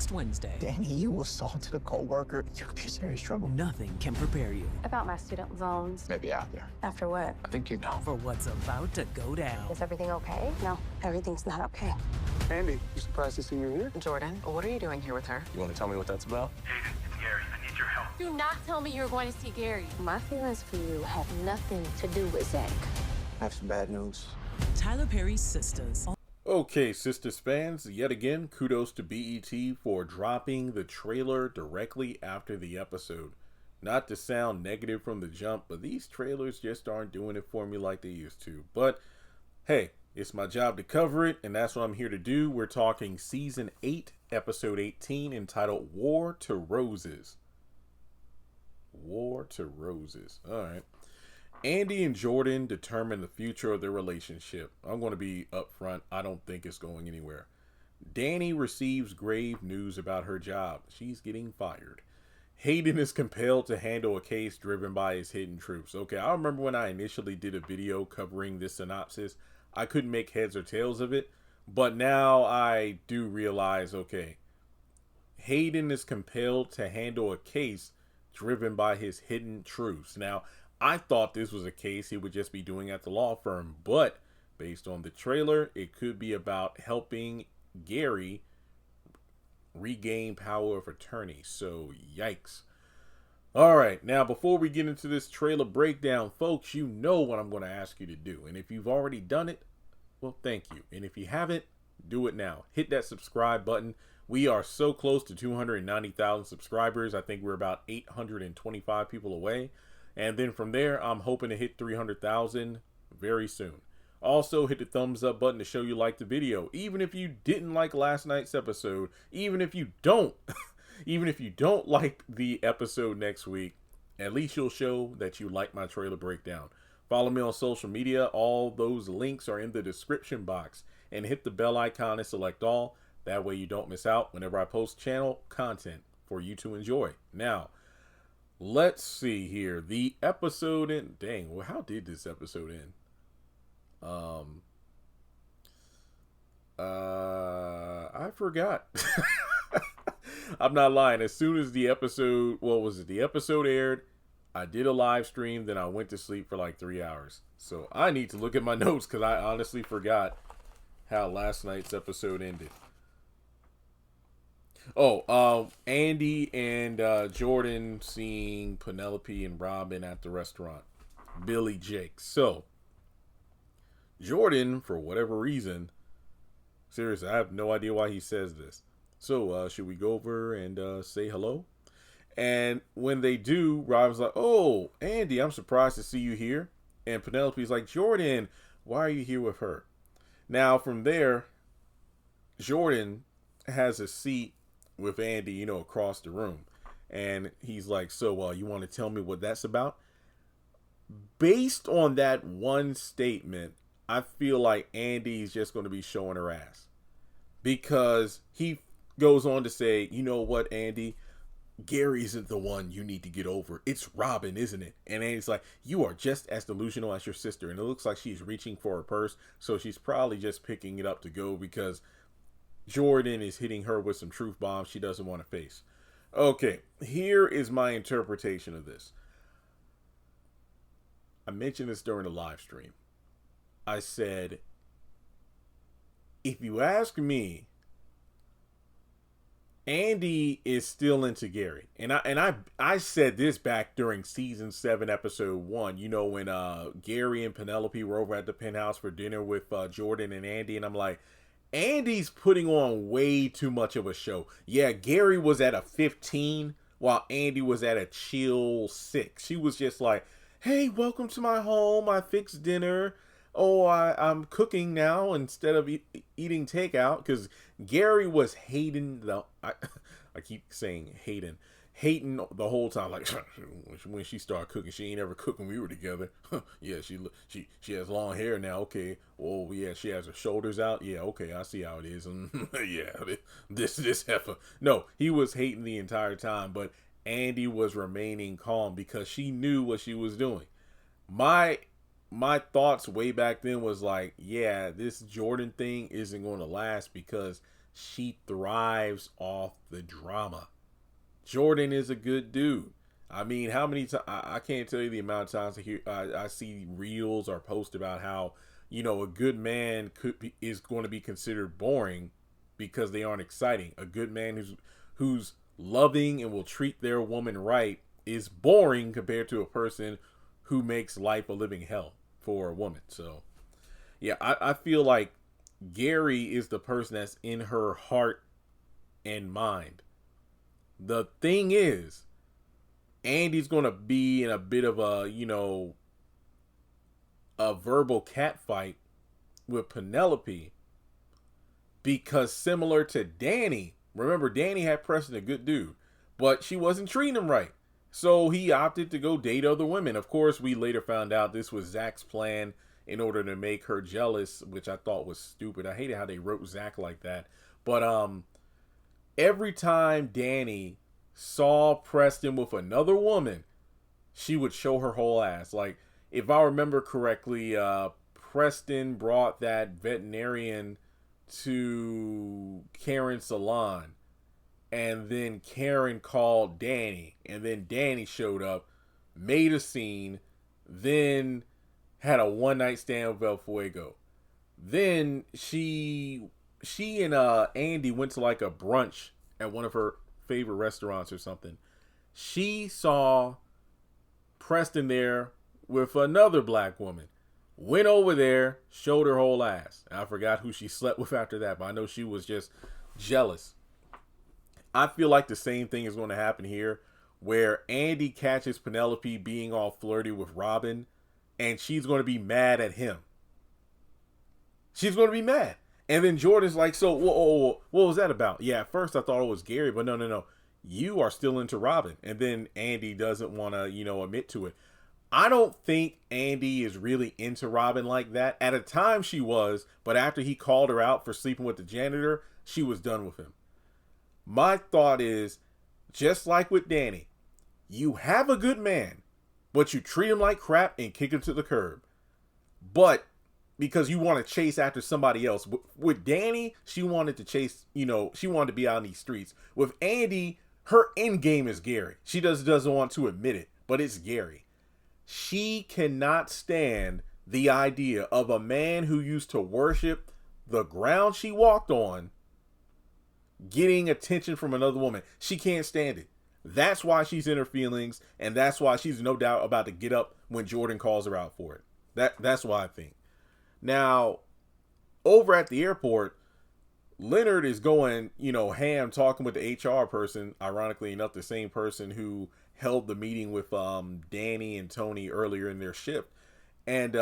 next Wednesday. Danny, you assaulted a co-worker. You could be in serious trouble. Nothing can prepare you About my student loans. Maybe after. After what? I think you know. for what's about to go down. Is everything okay? No, everything's not okay. Andy, you surprised to see you here? Jordan, what are you doing here with her? You want to tell me what that's about? Hayden, it's Gary. I need your help. Do not tell me you're going to see Gary. My feelings for you have nothing to do with Zach. I have some bad news. Tyler Perry's Sistas. Okay, Sistas fans, yet again, kudos to BET for dropping the trailer directly after the episode. Not to sound negative from the jump, but these trailers just aren't doing it for me like they used to. But hey, it's my job to cover it, and that's what I'm here to do. We're talking Season 8, Episode 18, entitled War to Roses. War to Roses. Alright. Andy and Jordan determine the future of their relationship. I'm going to be upfront. I don't think it's going anywhere. Danny receives grave news about her job. She's getting fired. Hayden is compelled to handle a case driven by his hidden truths. Okay, I remember when I initially did a video covering this synopsis, I couldn't make heads or tails of it. But now I do realize, okay, Hayden is compelled to handle a case driven by his hidden truths. Now, I thought this was a case he would just be doing at the law firm, but based on the trailer, it could be about helping Gary regain power of attorney. So, yikes. All right, now before we get into this trailer breakdown, folks, you know what I'm going to ask you to do. And if you've already done it, well, thank you. And if you haven't, do it now. Hit that subscribe button. We are so close to 290,000 subscribers. I think we're about 825 people away. And then from there, I'm hoping to hit 300,000 very soon. Also, hit the thumbs up button to show you like the video. Even if you didn't like last night's episode, even if you don't like the episode next week, at least you'll show that you like my trailer breakdown. Follow me on social media. All those links are in the description box. And hit the bell icon and select all. That way you don't miss out whenever I post channel content for you to enjoy. Now, let's see here. The episode end. Dang, well, how did this episode end? I forgot. I'm not lying. As soon as the episode, the episode aired, I did a live stream, then I went to sleep for like 3 hours. So I need to look at my notes because I honestly forgot how last night's episode ended. Oh, Andy and Jordan seeing Penelope and Robin at the restaurant. Billy Jake. So, Jordan, for whatever reason, seriously, I have no idea why he says this. So, should we go over and say hello? And when they do, Robin's like, oh, Andy, I'm surprised to see you here. And Penelope's like, Jordan, why are you here with her? Now, from there, Jordan has a seat with Andy, across the room. And he's like, so, you want to tell me what that's about? Based on that one statement, I feel like Andy's just going to be showing her ass. Because he goes on to say, you know what, Andy? Gary isn't the one you need to get over. It's Robin, isn't it? And Andy's like, you are just as delusional as your sister. And it looks like she's reaching for her purse. So she's probably just picking it up to go because Jordan is hitting her with some truth bombs she doesn't want to face. Okay, here is my interpretation of this. I mentioned this during the live stream. I said, if you ask me, Andy is still into Gary. And I said this back during season 7, episode 1, when Gary and Penelope were over at the penthouse for dinner with Jordan and Andy. And I'm like, Andy's putting on way too much of a show. Yeah, Gary was at a 15 while Andy was at a chill 6. She was just like, hey, welcome to my home. I fixed dinner. Oh, I'm cooking now instead of eating takeout. Because Gary was hating I keep saying hating the whole time. Like, when she started cooking, she ain't ever cooked when we were together. Yeah, she has long hair now. Okay. Oh, yeah, she has her shoulders out. Yeah, okay, I see how it is. Yeah, this heifer. No, he was hating the entire time. But Andy was remaining calm because she knew what she was doing. My thoughts way back then was like, yeah, this Jordan thing isn't going to last because she thrives off the drama. Jordan is a good dude. I mean, how many times, I can't tell you the amount of times I see reels or posts about how, a good man is going to be considered boring because they aren't exciting. A good man who's loving and will treat their woman right is boring compared to a person who makes life a living hell for a woman. So, yeah, I feel like Gary is the person that's in her heart and mind. The thing is, Andy's going to be in a bit of a verbal catfight with Penelope because similar to Danny, remember Danny had Preston, a good dude, but she wasn't treating him right. So he opted to go date other women. Of course, we later found out this was Zach's plan in order to make her jealous, which I thought was stupid. I hated how they wrote Zach like that. But every time Danny saw Preston with another woman, she would show her whole ass. Like, if I remember correctly, Preston brought that veterinarian to Karen's salon, and then Karen called Danny, and then Danny showed up, made a scene, then had a one-night stand with El Fuego. Then she and Andy went to like a brunch at one of her favorite restaurants or something. She saw Preston there with another black woman, went over there, showed her whole ass. I forgot who she slept with after that, but I know she was just jealous. I feel like the same thing is going to happen here, where Andy catches Penelope being all flirty with Robin, and she's going to be mad at him. She's going to be mad. And then Jordan's like, so what was that about? Yeah, at first I thought it was Gary, but no. You are still into Robin. And then Andy doesn't want to, admit to it. I don't think Andy is really into Robin like that. At a time she was, but after he called her out for sleeping with the janitor, she was done with him. My thought is, just like with Danny, you have a good man, but you treat him like crap and kick him to the curb. But because you want to chase after somebody else. With Danny, she wanted to chase, she wanted to be out in these streets. With Andy, her end game is Gary. She doesn't want to admit it, but it's Gary. She cannot stand the idea of a man who used to worship the ground she walked on getting attention from another woman. She can't stand it. That's why she's in her feelings, and that's why she's no doubt about to get up when Jordan calls her out for it. That's why I think. Now, over at the airport, Leonard is going, ham, talking with the HR person, ironically enough, the same person who held the meeting with Danny and Tony earlier in their shift. And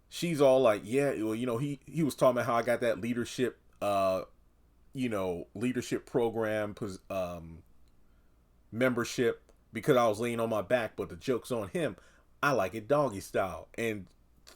she's all like, yeah, well, he was talking about how I got that leadership, leadership program membership because I was laying on my back, but the joke's on him. I like it doggy style. And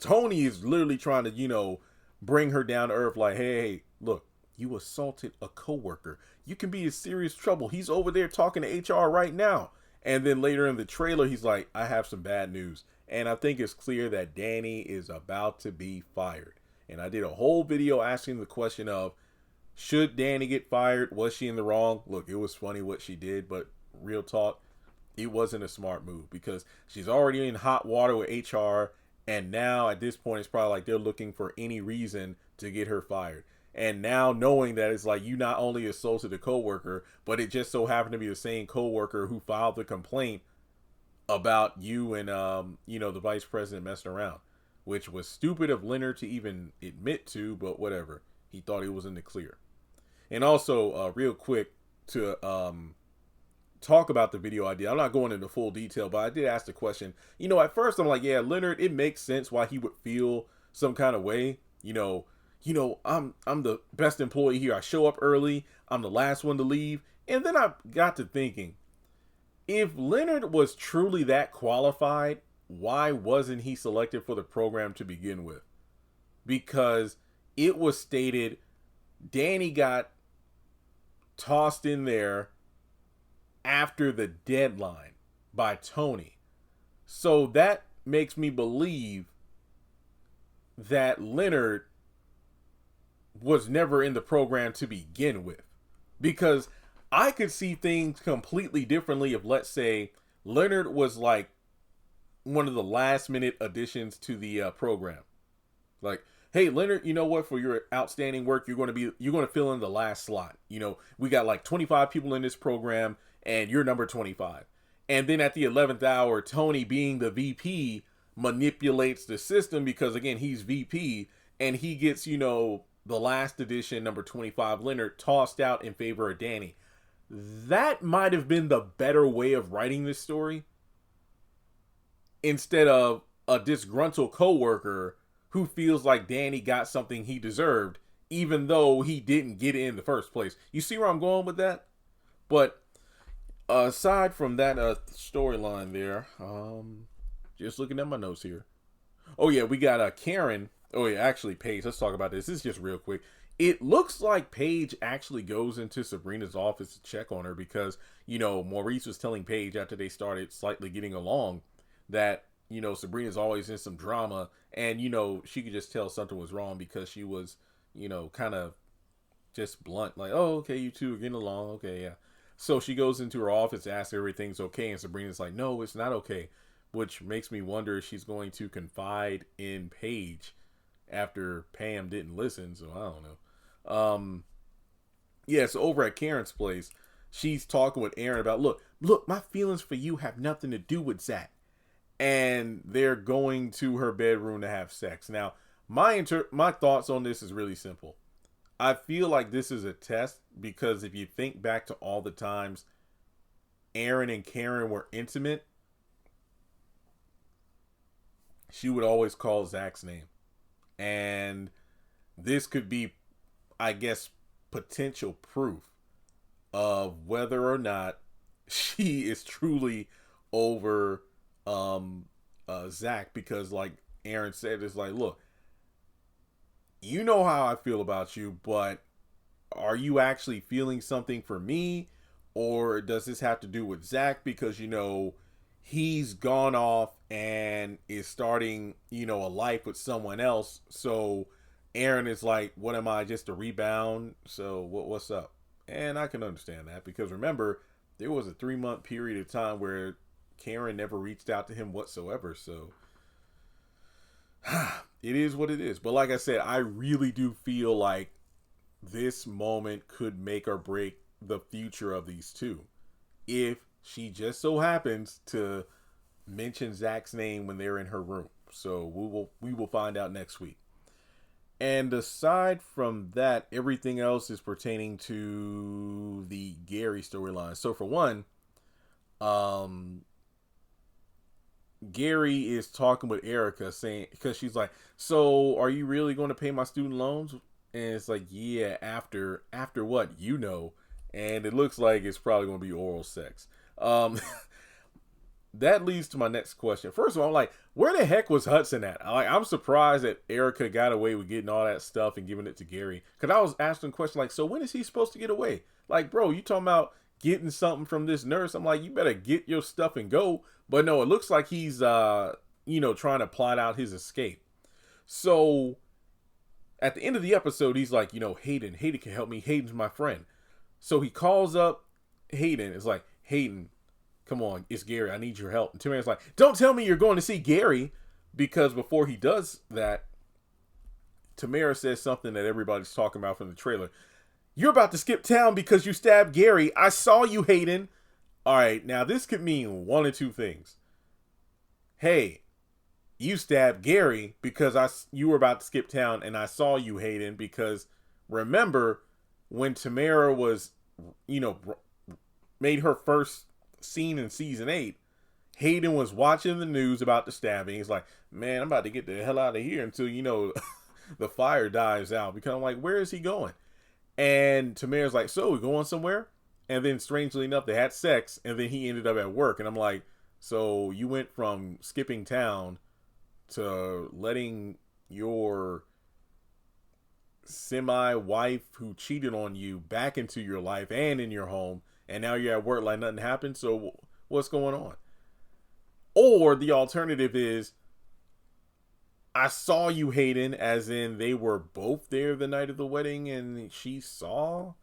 Tony is literally trying to, bring her down to earth like, hey, look, you assaulted a coworker. You can be in serious trouble. He's over there talking to HR right now. And then later in the trailer, he's like, I have some bad news. And I think it's clear that Danny is about to be fired. And I did a whole video asking the question of, should Danny get fired? Was she in the wrong? Look, it was funny what she did, but real talk, it wasn't a smart move because she's already in hot water with HR. And now at this point, it's probably like they're looking for any reason to get her fired. And now knowing that it's like you not only assaulted a coworker, but it just so happened to be the same coworker who filed the complaint about you and, the vice president messing around, which was stupid of Leonard to even admit to, but whatever. He thought he was in the clear. And also, real quick, to talk about the video idea. I'm not going into full detail, but I did ask the question. At first I'm like, yeah, Leonard, it makes sense why he would feel some kind of way. I'm the best employee here. I show up early. I'm the last one to leave. And then I got to thinking, if Leonard was truly that qualified, why wasn't he selected for the program to begin with? Because it was stated Danny got tossed in there after the deadline by Tony. So that makes me believe that Leonard was never in the program to begin with. Because I could see things completely differently if, let's say, Leonard was like one of the last minute additions to the program. Like, hey, Leonard, you know what? For your outstanding work, you're going to fill in the last slot. You know, we got like 25 people in this program and you're number 25. And then at the 11th hour, Tony, being the VP, manipulates the system because, again, he's VP, and he gets, you know, the last edition, number 25, Leonard, tossed out in favor of Danny. That might have been the better way of writing this story, instead of a disgruntled coworker who feels like Danny got something he deserved, even though he didn't get it in the first place. You see where I'm going with that? But aside from that storyline there, just looking at my notes here. Oh yeah, we got Karen. Oh yeah, actually Paige. Let's talk about this. This is just real quick. It looks like Paige actually goes into Sabrina's office to check on her because, you know, Maurice was telling Paige after they started slightly getting along that, you know, Sabrina's always in some drama, and, you know, she could just tell something was wrong because she was, you know, kind of just blunt, like, oh, okay, you two are getting along, okay, yeah. So she goes into her office, asks if everything's okay, and Sabrina's like, no, it's not okay, which makes me wonder if she's going to confide in Paige after Pam didn't listen, so I don't know. Yeah, so over at Karen's place, she's talking with Aaron about, look, my feelings for you have nothing to do with Zach. And they're going to her bedroom to have sex. Now, my thoughts on this is really simple. I feel like this is a test because if you think back to all the times Aaron and Karen were intimate, she would always call Zach's name. And this could be, I guess, potential proof of whether or not she is truly over Zach, because like Aaron said, it's like, look, you know how I feel about you, but are you actually feeling something for me, or does this have to do with Zach because, you know, he's gone off and is starting, you know, a life with someone else? So Aaron is like, what am I, just a rebound? So what's up? And I can understand that because remember, there was a 3-month period of time where Karen never reached out to him whatsoever. So it is what it is. But like I said, I really do feel like this moment could make or break the future of these two. If she just so happens to mention Zach's name when they're in her room. So we will find out next week. And aside from that, everything else is pertaining to the Gary storyline. So for one, Gary is talking with Erica, saying, because she's like, so are you really going to pay my student loans? And it's like, yeah, after what, you know. And it looks like it's probably going to be oral sex. That leads to my next question. First of all, I'm like, where the heck was Hudson at? I'm surprised that Erica got away with getting all that stuff and giving it to Gary. Because I was asking a question like, so when is he supposed to get away? Like, bro, you talking about getting something from this nurse? I'm like, you better get your stuff and go. But no, it looks like he's, you know, trying to plot out his escape. So at the end of the episode, he's like, you know, Hayden can help me. Hayden's my friend. So he calls up Hayden. It's like, Hayden, come on, it's Gary. I need your help. And Tamara's like, don't tell me you're going to see Gary. Because before he does that, Tamara says something that everybody's talking about from the trailer. You're about to skip town because you stabbed Gary. I saw you, Hayden. All right, now this could mean one or two things. Hey, you stabbed Gary because you were about to skip town and I saw you, Hayden, because remember when Tamara was, you know, made her first scene in season 8, Hayden was watching the news about the stabbing. He's like, man, I'm about to get the hell out of here until, you know, the fire dies out. Because I'm like, where is he going? And Tamara's like, so we going somewhere? And then strangely enough, they had sex and then he ended up at work. And I'm like, so you went from skipping town to letting your semi-wife who cheated on you back into your life and in your home, and now you're at work like nothing happened. So what's going on? Or the alternative is I saw you, Hayden, as in they were both there the night of the wedding and she saw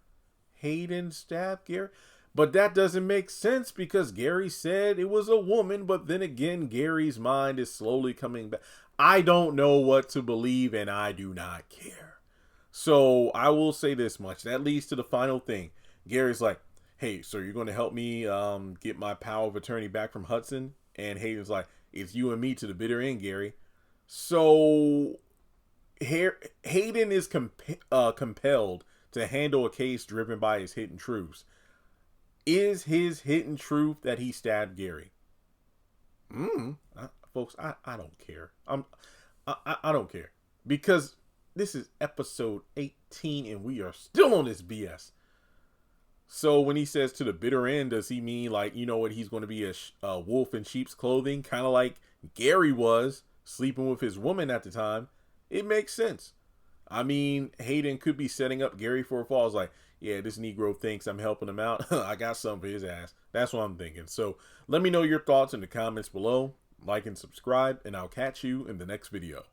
Hayden stab Gary. But that doesn't make sense because Gary said it was a woman, but then again, Gary's mind is slowly coming back. I don't know what to believe and I do not care. So I will say this much. That leads to the final thing. Gary's like, hey, so you're going to help me get my power of attorney back from Hudson? And Hayden's like, it's you and me to the bitter end, Gary. So Hayden is compelled to handle a case driven by his hidden truths. Is his hidden truth that he stabbed Gary? Folks, I don't care. I don't care because this is episode 18 and we are still on this BS. So when he says to the bitter end, does he mean like, you know what, he's going to be a wolf in sheep's clothing, kind of like Gary was sleeping with his woman at the time? It makes sense. I mean, Hayden could be setting up Gary for a fall. It's like, yeah, this Negro thinks I'm helping him out. I got something for his ass. That's what I'm thinking. So let me know your thoughts in the comments below. Like and subscribe, and I'll catch you in the next video.